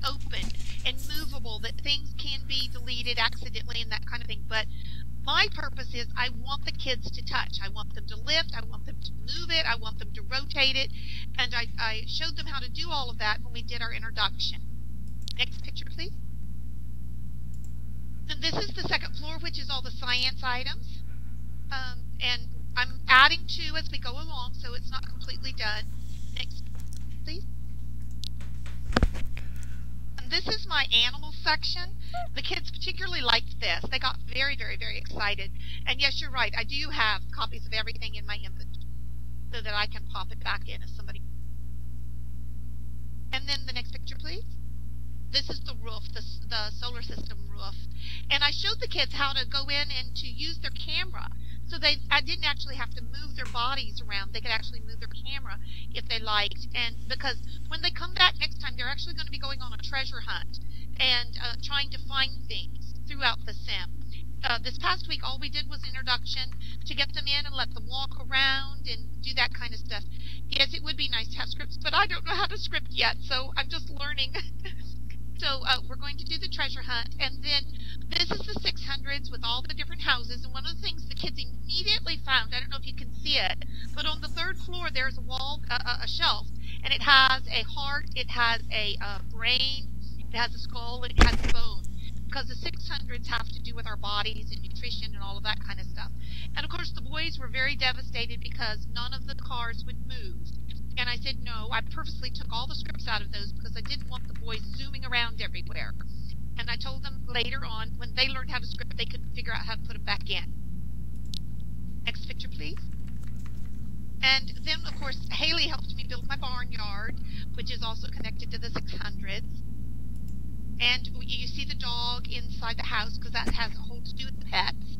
open and movable, that things can be deleted accidentally and that kind of thing. But my purpose is I want the kids to touch. I want them to lift. I want them to move it. I want them to rotate it. And I showed them how to do all of that when we did our introduction. Next picture, please. And this is the second floor, which is all the science items. And I'm adding to as we go along, so it's not completely done. Next, please. And this is my animal section. The kids particularly liked this. They got very, very, very excited. And yes, you're right. I do have copies of everything in my inventory so that I can pop it back in if somebody. And then the next picture, please. This is the roof, the solar system roof. And I showed the kids how to go in and to use their camera. So I didn't actually have to move their bodies around. They could actually move their camera if they liked. And because when they come back next time, they're actually going to be going on a treasure hunt and trying to find things throughout the sim. This past week, all we did was introduction to get them in and let them walk around and do that kind of stuff. Yes, it would be nice to have scripts, but I don't know how to script yet, so I'm just learning. So we're going to do the treasure hunt, and then this is the 600s with all the different houses, and one of the things the kids immediately found, I don't know if you can see it, but on the third floor there's a wall, a shelf, and it has a heart, it has a brain, it has a skull, and it has a bone, because the 600s have to do with our bodies and nutrition and all of that kind of stuff. And of course the boys were very devastated because none of the cars would move. And I said, no, I purposely took all the scripts out of those because I didn't want the boys zooming around everywhere. And I told them later on, when they learned how to script, they could figure out how to put them back in. Next picture, please. And then, of course, Haley helped me build my barnyard, which is also connected to the 600s. And you see the dog inside the house because that has a whole to do with pets.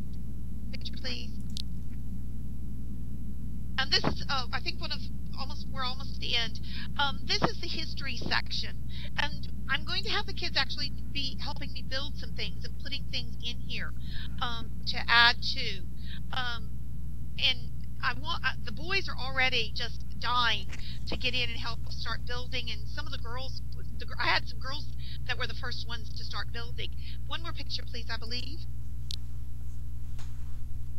Picture, please. And this is, I think, we're almost at the end. This is the history section, and I'm going to have the kids actually be helping me build some things and putting things in here to add to. And I want the boys are already just dying to get in and help start building, and some of the girls, I had some girls that were the first ones to start building. One more picture, please, I believe.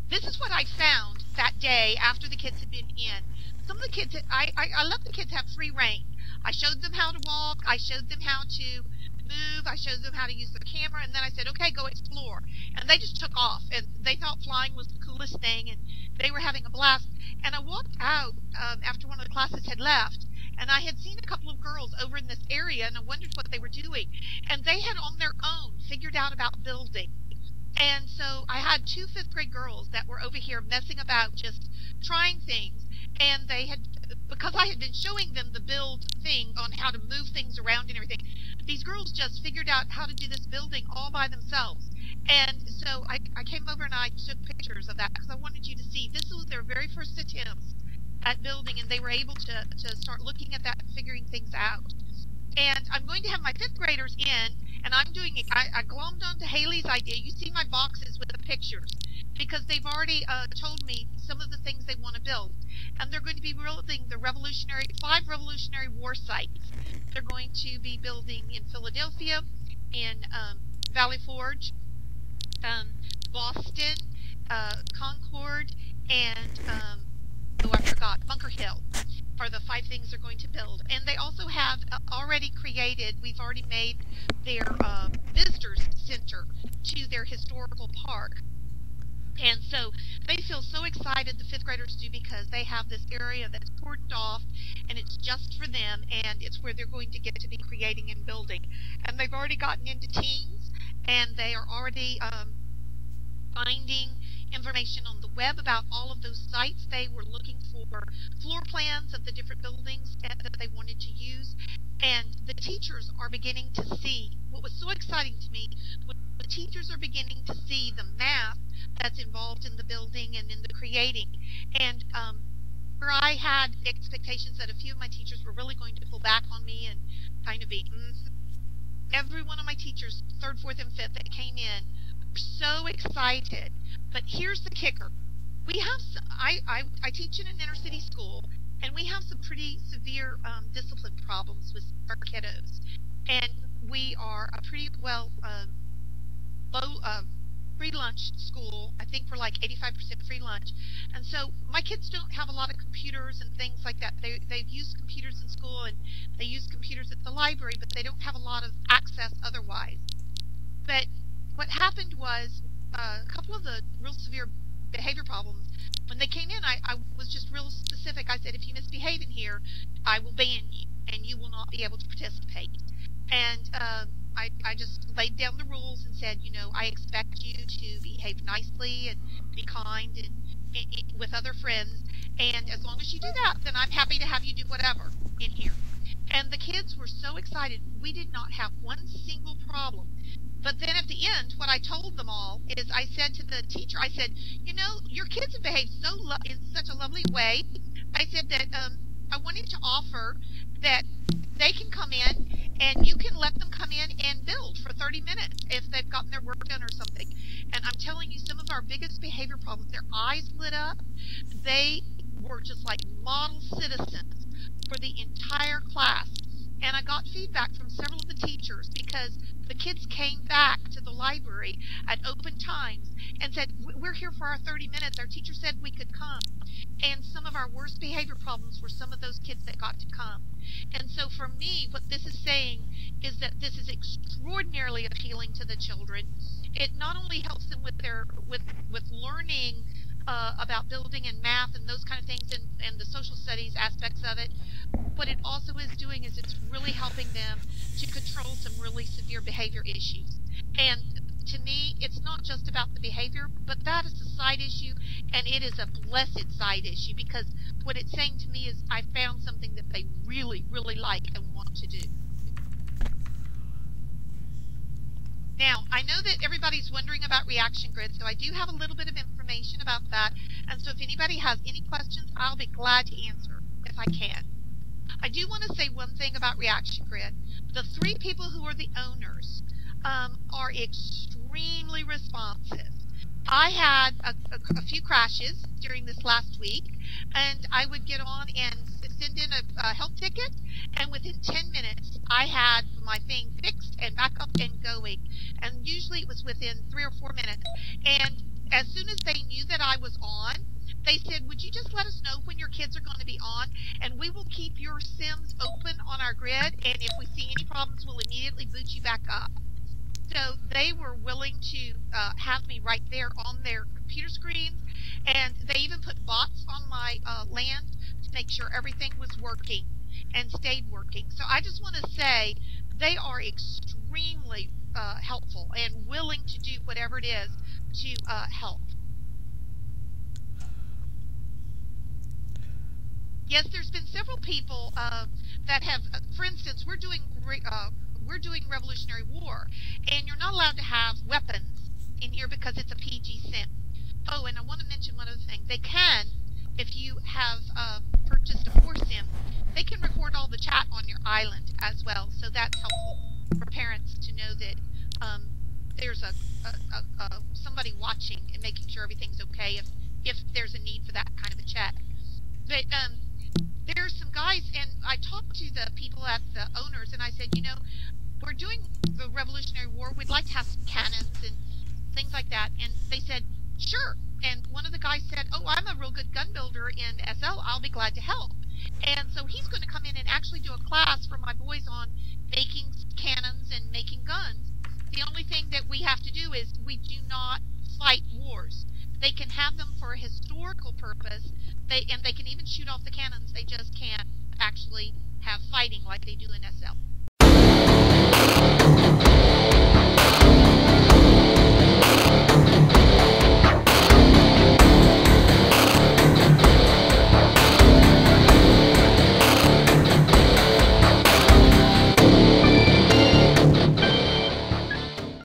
This is what I found that day after the kids had been in. Some of the kids, I let the kids have free reign. I showed them how to walk. I showed them how to move. I showed them how to use their camera. And then I said, okay, go explore. And they just took off. And they thought flying was the coolest thing. And they were having a blast. And I walked out after one of the classes had left. And I had seen a couple of girls over in this area. And I wondered what they were doing. And they had on their own figured out about building. And so I had two 5th grade girls that were over here messing about, just trying things. And they had, because I had been showing them the build thing on how to move things around and everything, these girls just figured out how to do this building all by themselves. And so I came over and I took pictures of that because I wanted you to see this was their very first attempts at building, and they were able to start looking at that and figuring things out. And I'm going to have my 5th graders in, and I'm doing it. I glommed onto Haley's idea. You see my boxes with the pictures because they've already told me some of the things they want to build. And they're going to be building the 5 Revolutionary War sites. They're going to be building in Philadelphia, in Valley Forge, Boston, Concord, and, I forgot, Bunker Hill are the 5 things they're going to build. And they also have already created, we've already made their visitors center to their historical park. And so they feel so excited, the 5th graders do, because they have this area that's cordoned off and it's just for them, and it's where they're going to get to be creating and building. And they've already gotten into teams, and they are already finding information on the web about all of those sites. They were looking for floor plans of the different buildings that they wanted to use, and the teachers are beginning to see what was so exciting to me. The teachers are beginning to see the math that's involved in the building and in the creating, and where I had expectations that a few of my teachers were really going to pull back on me and kind of be every one of my teachers, 3rd, 4th, and 5th that came in were so excited. But here's the kicker. We have I teach in an inner city school, and we have some pretty severe discipline problems with our kiddos. And we are a pretty well low free lunch school. I think we're like 85% free lunch, and so my kids don't have a lot of computers and things like that. They've used computers in school and they use computers at the library, but they don't have a lot of access otherwise. But what happened was a couple of the real severe behavior problems. When they came in, I was just real specific. I said, if you misbehave in here, I will ban you, and you will not be able to participate. And I just laid down the rules and said, I expect you to behave nicely and be kind and with other friends. And as long as you do that, then I'm happy to have you do whatever in here. And the kids were so excited. We did not have one single problem. But then at the end, what I told them all is I said to the teacher, I said, your kids have behaved in such a lovely way. I said that I wanted to offer that they can come in and you can let them come in and build for 30 minutes if they've gotten their work done or something. And I'm telling you, some of our biggest behavior problems, their eyes lit up. They were just like model citizens for the entire class. And I got feedback from several of the teachers because the kids came back to the library at open times and said, we're here for our 30 minutes. Our teacher said we could come. And some of our worst behavior problems were some of those kids that got to come. And so for me, what this is saying is that this is extraordinarily appealing to the children. It not only helps them with learning about building and math and those kind of things and the social studies aspects of it. What it also is doing is it's really helping them to control some really severe behavior issues. And to me, it's not just about the behavior, but that is a side issue, and it is a blessed side issue because what it's saying to me is I found something that they really, really like and want to do. Now, I know that everybody's wondering about reaction grid, so I do have a little bit of information about that. And so if anybody has any questions, I'll be glad to answer if I can. I do want to say one thing about reaction grid. The 3 people who are the owners are extremely responsive. I had a few crashes during this last week, and I would get on and send in a help ticket, and within 10 minutes, I had my thing fixed and back up and going. And usually it was within 3 or 4 minutes. And as soon as they knew that I was on, they said, would you just let us know when your kids are going to be on, and we will keep your Sims open on our grid, and if we see any problems, we'll immediately boot you back up. So they were willing to have me right there on their computer screens, and they even put bots on my land to make sure everything was working and stayed working. So I just want to say they are extremely helpful and willing to do whatever it is to help. Yes, there's been several people that have, for instance, we're doing Revolutionary War, and you're not allowed to have weapons in here because it's a PG sim. Oh, and I want to mention one other thing. They can, if you have purchased a 4 sim, they can record all the chat on your island as well. So that's helpful for parents to know that there's somebody watching and making sure everything's okay if there's a need for that kind of a check. But there's some guys, and I talked to the people at the owners, and I said, we're doing the Revolutionary War. We'd like to have some cannons and things like that. And they said, sure. And one of the guys said, oh, I'm a real good gun builder in SL. I'll be glad to help. And so he's going to come in and actually do a class for my boys on making cannons and making guns. The only thing that we have to do is we do not fight wars. They can have them for a historical purpose, and they can even shoot off the cannons. They just can't actually have fighting like they do in SL.